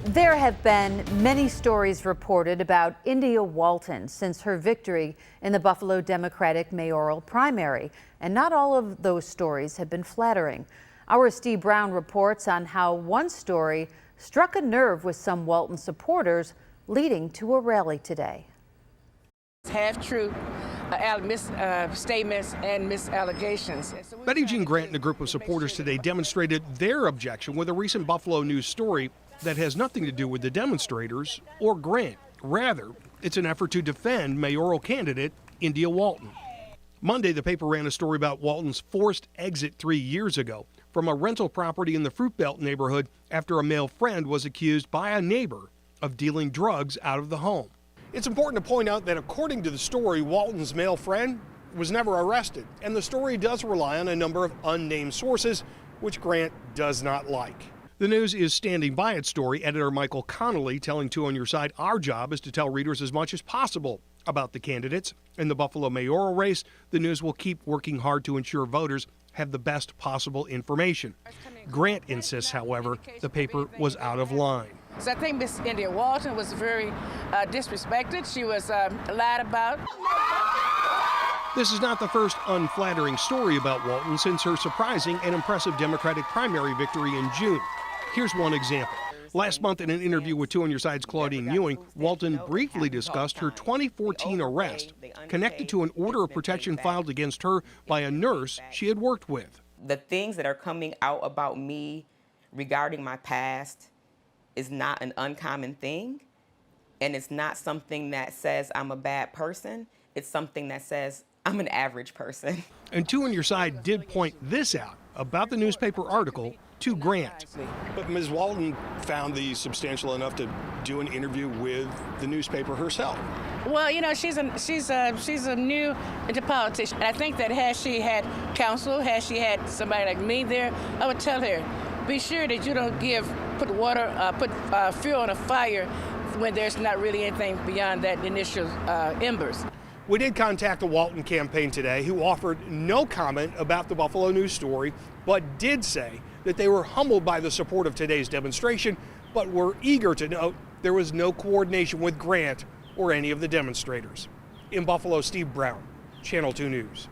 There have been many stories reported about India Walton since her victory in the Buffalo Democratic mayoral primary, and not all of those stories have been flattering. Our Steve Brown reports on how one story struck a nerve with some Walton supporters, leading to a rally today. Half-true statements and misallegations. Betty Jean Grant and a group of supporters today demonstrated their objection with a recent Buffalo News story that has nothing to do with the demonstrators or Grant. Rather, it's an effort to defend mayoral candidate India Walton. Monday, the paper ran a story about Walton's forced exit 3 years ago from a rental property in the Fruit Belt neighborhood after a male friend was accused by a neighbor of dealing drugs out of the home. It's important to point out that according to the story, Walton's male friend was never arrested, and the story does rely on a number of unnamed sources, which Grant does not like. The News is standing by its story. Editor Michael Connolly telling Two on Your Side, our job is to tell readers as much as possible about the candidates. In the Buffalo mayoral race, the News will keep working hard to ensure voters have the best possible information. Grant insists, however, the paper was out of line. So I think Miss India Walton was very disrespected. She was lied about. This is not the first unflattering story about Walton since her surprising and impressive Democratic primary victory in June. Here's one example. Last month, in an interview with Two on Your Side's Claudine Ewing, Walton briefly discussed her 2014 arrest connected to an order of protection filed against her by a nurse she had worked with. The things that are coming out about me regarding my past is not an uncommon thing, and it's not something that says I'm a bad person. It's something that says I'm an average person. And Two on Your Side did point this out about the newspaper article to Grant. But Ms. Walton found these substantial enough to do an interview with the newspaper herself. Well, you know, she's a new into politics. And I think that had she had counsel, had she had somebody like me there, I would tell her, be sure that you don't put fuel on a fire when there's not really anything beyond that initial embers. We did contact the Walton campaign today, who offered no comment about the Buffalo News story, but did say that they were humbled by the support of today's demonstration, but were eager to note there was no coordination with Grant or any of the demonstrators. In Buffalo, Steve Brown, Channel 2 News.